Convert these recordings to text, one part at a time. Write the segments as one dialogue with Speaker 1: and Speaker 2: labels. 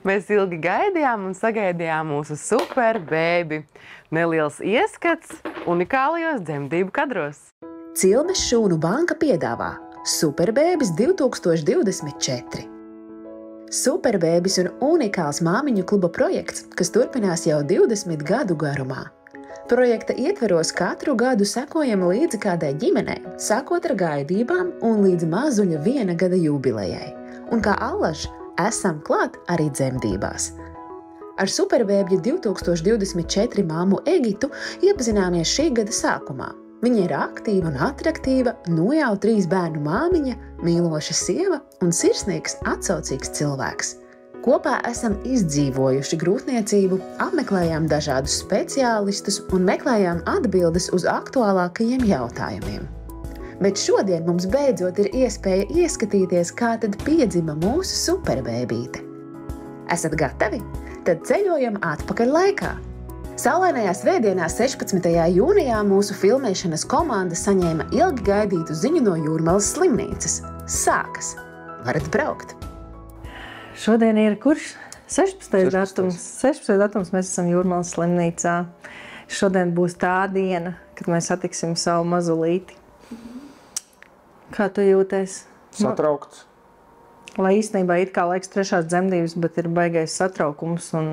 Speaker 1: Mēs ilgi gaidījām un sagaidījām mūsu super bēbi. Neliels ieskats unikālajos dzemdību kadros.
Speaker 2: Cilmes šūnu banka piedāvā Superbēbis 2024. Superbēbis un unikāls māmiņu kluba projekts, kas turpinās jau 20 gadu garumā. Projekta ietveros katru gadu sekojam līdzi kādai ģimenei, sākot ar gaidībām un līdz mazuļa 1 gada jubilejai. Un kā allaž, esam klāt arī dzemdībās. Ar Superbēbju 2024 māmu Egitu iepazināmies šī gada sākumā. Viņa ir aktīva un atraktīva, nu jau 3 bērnu māmiņa, mīloša sieva un sirsnīgs, atsaucīgs cilvēks. Kopā esam izdzīvojuši grūtniecību, apmeklējām dažādus speciālistus un meklējām atbildes uz aktuālākajiem jautājumiem. Bet šodien mums beidzot ir iespēja ieskatīties, kā tad piedzima mūsu superbēbīte. Esat gatavi? Tad ceļojam atpakaļ laikā. Saulainajā svētdienā 16. jūnijā mūsu filmēšanas komanda saņēma ilgi gaidītu ziņu no Jūrmalas slimnīcas. Sākas! Varat braukt!
Speaker 3: Šodien ir kurš? 16. datums. 16. datums mēs esam Jūrmalas slimnīcā. Šodien būs tā diena, kad mēs satiksim savu mazulīti. Kā tu jūties?
Speaker 4: Satraukts.
Speaker 3: Lai īstenībā it kā laiks 3. dzemdības, bet ir baigais satraukums un,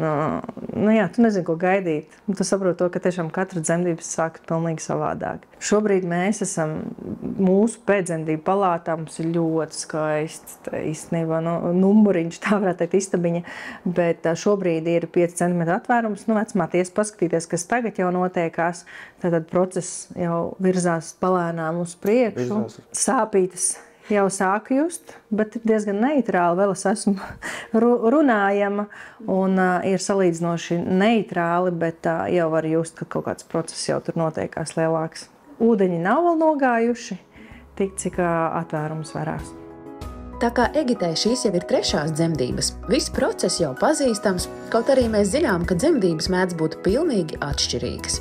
Speaker 3: tu nezini, ko gaidīt. Tu saproti to, ka tiešām katra dzemdības sāk pilnīgi savādāk. Šobrīd mēs esam mūsu pēcdzemdību palātā, mums ir ļoti skaists, īstenībā numuriņš, tā varētu teikt, istabiņa, bet šobrīd ir 5 cm atvērums. Vecumā ties paskatīties, kas tagad jau notiekās, tad process jau virzās palēnām uz priekšu. Sāpītes jau sāku just, bet ir diezgan neitrāli. Vēl es esmu runājama un ir salīdzinoši neitrāli, bet jau var just, ka kaut kāds process jau tur notiekās lielāks. Ūdeņi nav vēl nogājuši, tik cik atvērums varās.
Speaker 2: Tā kā Egitei šīs jau ir 3. dzemdības, viss process jau pazīstams, kaut arī mēs zinām, ka dzemdības mēdz būt pilnīgi atšķirīgas.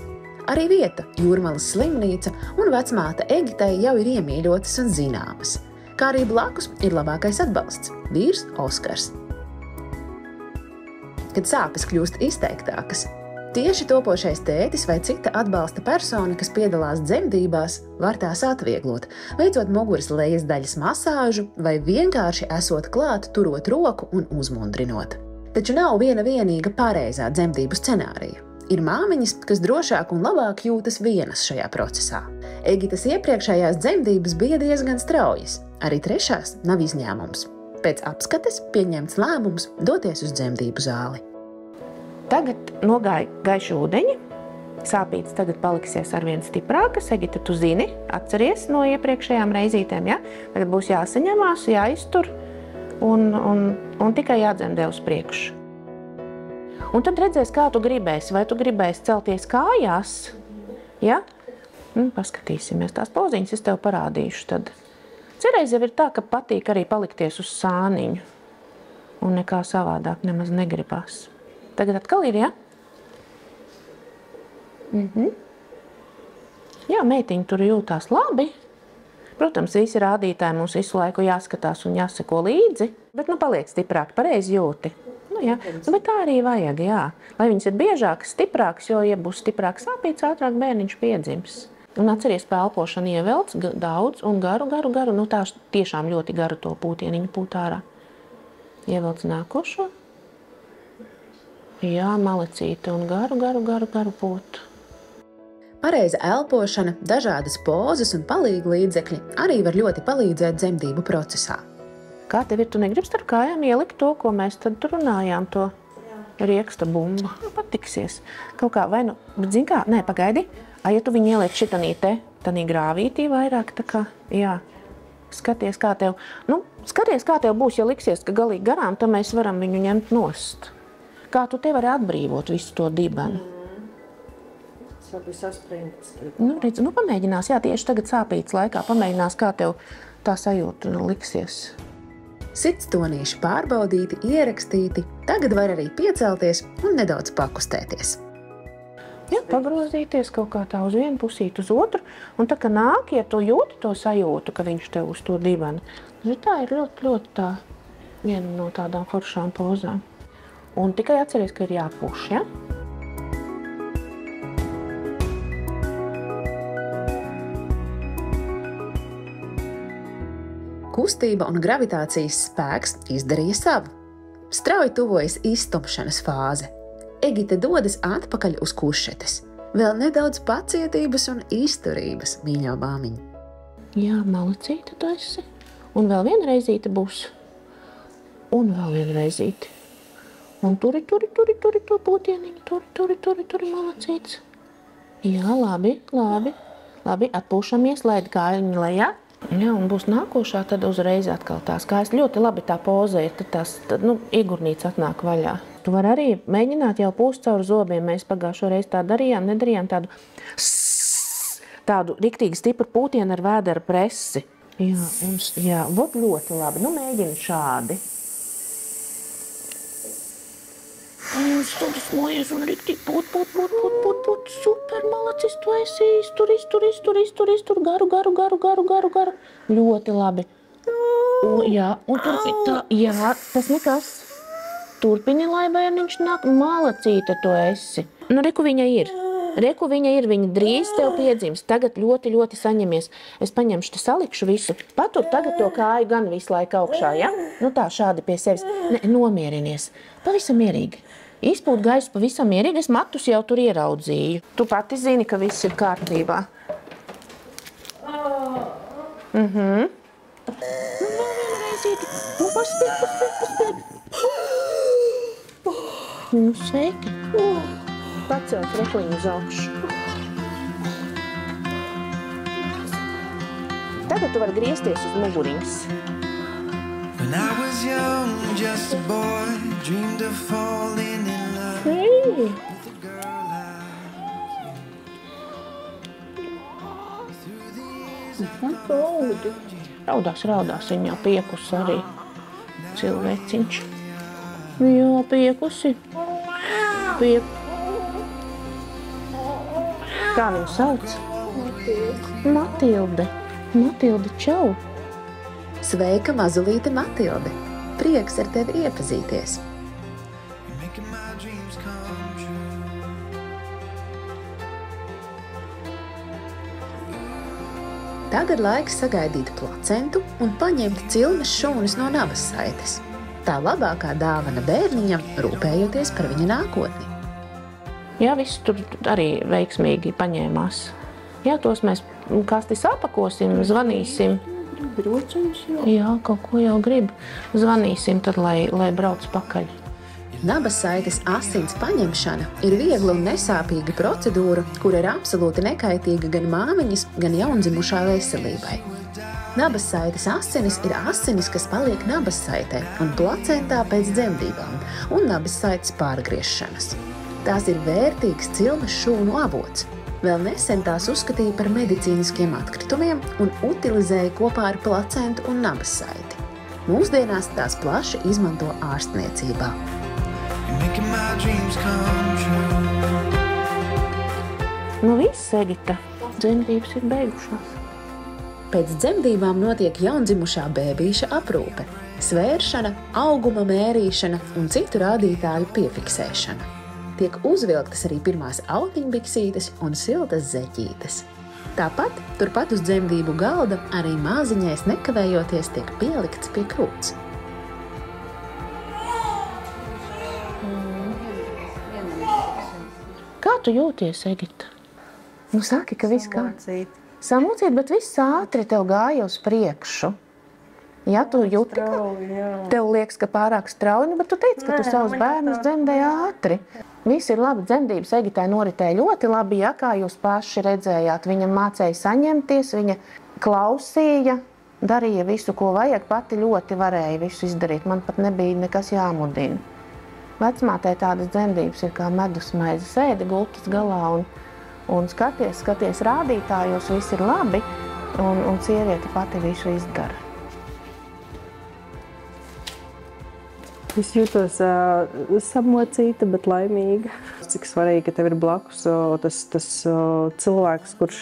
Speaker 2: Arī vieta, Jūrmalas slimnīca un vecmāte Egitei jau ir iemīļotas un zināmas. Kā arī blakus ir labākais atbalsts – vīrs Oskars. Kad sāpes kļūst izteiktākas, tieši topošais tētis vai cita atbalsta persona, kas piedalās dzemdībās, var tās atvieglot, veicot muguras lejas daļas masāžu vai vienkārši esot klāt, turot roku un uzmundrinot. Taču nav viena vienīga pareizā dzemdību scenārija. Ir māmiņas, kas drošāk un labāk jūtas vienas šajā procesā. Egitas iepriekšējās dzemdības bija diezgan straujas. Arī 3. nav izņēmums. Pēc apskates pieņemts lēmums doties uz dzemdību zāli.
Speaker 5: Tagad nogāja gaiši ūdeņi. Sāpītes tagad paliksies arvien stiprākas. Egita, tu zini, atceries no iepriekšējām reizītēm, ja? Tagad būs jāsaņemās, jāiztur un tikai jādzemdē uz priekšu. Un tad redzēs, kā tu gribēsi. Vai tu gribēsi celties kājās? Ja? Paskatīsimies tās poziņas, es tev parādīšu tad. Cerreiz jau ir tā, ka patīk arī palikties uz sāniņu. Un nekā savādāk nemaz negribas. Tagad atkal ir, ja? Jā, meitiņa tur jūtās labi. Protams, visi rādītāji mums visu laiku jāskatās un jāseko līdzi. Bet paliek stiprāk, pareizi jūti. Jā. Bet tā arī vajag, jā. Lai viņas ir biežākas, stiprākas, jo, ja būs stiprāks sāpīts, ātrāk bērniņš piedzims. Un atceries, pa elpošanu ievelc daudz un garu. Tā tiešām ļoti garu to pūtieniņu pūt ārā. Ievelc nākošo. Jā, malecīte un garu pūt.
Speaker 2: Pareiza elpošana, dažādas pozas un palīgu līdzekļi arī var ļoti palīdzēt dzemdību procesā.
Speaker 5: Kā tev ir? Tu negribi starp kājām ielikt to, ko mēs tad tur runājām, to rieksta bumbu? Patiksies. Kaut kā vai bet zini kā? Nē, pagaidi. Ja tu viņu ieliek šitanī tanī grāvītī vairāk, tā kā, jā. Skaties, kā tev, būs, ja liksies, ka galīgi garām, tad mēs varam viņu ņemt nost. Kā tu te vari atbrīvot visu to dibenu?
Speaker 3: Sabi saspringts.
Speaker 5: Redz, pamēģinās, jā, tieši tagad sāpītas laikā, pamēģinās, kā tev tā sajūta liksies.
Speaker 2: Sirdstonīši pārbaudīti, ierakstīti, tagad var arī piecelties un nedaudz pakustēties.
Speaker 5: Jā, pagrozīties kaut kā tā uz vienu pusīti, uz otru, un tā, ka nāk, ja tu jūti to sajūtu, ka viņš tev uz to dibena, tā ir ļoti tā viena no tādām foršām pozām. Un tikai atceries, ka ir jāpuš, ja?
Speaker 2: Kustība un gravitācijas spēks izdarīja savu. Strauji tuvojas iztumšanas fāze. Egite dodas atpakaļ uz kušetes. Vēl nedaudz pacietības un izturības, mīļo māmiņa.
Speaker 5: Jā, malacīte tu esi. Un vēl viena reizīte būs. Un vēl viena reizīte. Un turi pūtieniņu, turi malacītes. Jā, labi, atpūšamies, laid kājiņu lejā. Jā, un būs nākošā, tad uzreiz atkal tās kājas. Ļoti labi tā poza ir, tad iegurnīts atnāk vaļā. Tu vari arī mēģināt jau pūst caur zobiem. Mēs pagājušo reizi tā darījām, nedarījām tādu riktīgi stipru pūtienu ar vēdera presi. Jā, vot ļoti labi. Nu, mēģini šādi. Studismojies un riktīgi pūt. Super, malacis, tu esi iztur, garu. Ļoti labi. Jā, un turpini tā, jā, tas nekas. Turpini, lai bērniņš nāk, malacīte tu esi. Nu, reku viņa ir, viņa drīz tev piedzims. Tagad ļoti saņemies. Es paņemšu, te salikšu visu. Patur tagad to kāju gan visu laiku augšā, ja? Nu tā, šādi pie sevis. Nomierinies. Pavisam mierīgi. Izpūt gaisu pavisam mierīgi, es matus jau tur ieraudzīju. Tu pati zini, ka viss ir kārtībā. Nu, vēl viena reizīti. Nu, paspied. Nu, sveiki. Pacelt rekliņu uz augšu. Tagad tu vari griezties uz muguriņas.
Speaker 4: When I was young, just a boy, dreamed of falling in love
Speaker 5: Hei!
Speaker 4: with a girl like you.
Speaker 5: Raudās, viņa jau piekusi arī. Cilvēciņš. Jā, piekusi. Kā viņu sauc? Matilde. Matilde, čau!
Speaker 2: Sveika, mazulīte Matilde! Prieks ar tevi iepazīties!
Speaker 4: You're making my dreams come true.
Speaker 2: Tagad laiks sagaidīt placentu un paņemt cilmes šūnas no nabas saites. Tā labākā dāvana bērniņam, rūpējoties par viņa nākotni.
Speaker 5: Jā, viss tur arī veiksmīgi paņēmās. Jā, tos mēs kasti sapakosim, zvanīsim. Jā, kaut ko jau grib. Zvanīsim tad, lai brauc pakaļ.
Speaker 2: Nabas saites asins paņemšana ir viegla un nesāpīga procedūra, kura ir absolūti nekaitīga gan māmiņas, gan jaundzimušā veselībai. Nabas saites asinis ir asinis, kas paliek nabas saitē un placentā pēc dzemdībām un nabas saites pārgriešanas. Tās ir vērtīgs cilmes šūnu avots. Vēl nesen tās uzskatīja par medicīniskiem atkritumiem un utilizēja kopā ar placentu un nabas saiti. Mūsdienās tās plaši izmanto ārstniecībā.
Speaker 4: You're making my dreams come true.
Speaker 5: Nu viss, Egita. Dzemdības ir beigušās.
Speaker 2: Pēc dzemdībām notiek jaundzimušā bēbīša aprūpe, svēršana, auguma mērīšana un citu rādītāju piefiksēšana. Tiek uzvilktas arī pirmās autiņbiksītes un siltas zeķītes. Tāpat, turpat uz dzemdību galda, arī māziņais nekavējoties tiek pielikts pie krūts.
Speaker 5: Kā tu jūties, Egita? Nu, saki, ka viss kā. Samulcīt, bet viss ātri tev gāja uz priekšu. Ja tu jūti, ka tev liekas, ka pārāk strauji, bet tu teici, ka tu savus bērnus dzemdēji ātri. Viss ir labi, dzemdības Egitai noritēja ļoti labi, ja kā jūs paši redzējāt. Viņa mācēja saņemties, viņa klausīja, darīja visu, ko vajag, pati ļoti varēja visu izdarīt. Man pat nebija nekas jāmudina. Vecmātei tādas dzemdības ir kā medusmaize, sēdi gultas galā un skaties rādītājos, viss ir labi, un sieviete pati visu izdara.
Speaker 3: Es jūtos samocīta, bet laimīga. Cik svarīgi, ka tev ir blakus tas cilvēks, kurš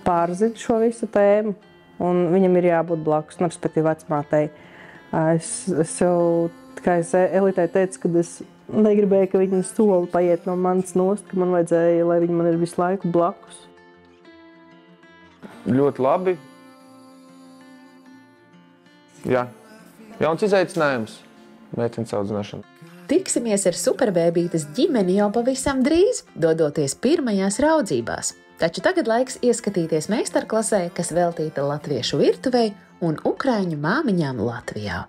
Speaker 3: pārzina šo visu tēmu, un viņam ir jābūt blakus, respektīvi vecmātei. Es jau, kā es Elitei teicu, kad es Negribēju, ka viņa soli paiet no manas nost, ka man vajadzēja, lai viņa man ir visu laiku blakus.
Speaker 6: Ļoti labi. Jā. Jauns izaicinājums. Meitenes audzināšana.
Speaker 2: Tiksimies ar superbēbītes ģimeni jau pavisam drīz, dodoties pirmajās raudzībās. Taču tagad laiks ieskatīties meistarklasē, kas veltīta latviešu virtuvei un ukraiņu māmiņām Latvijā.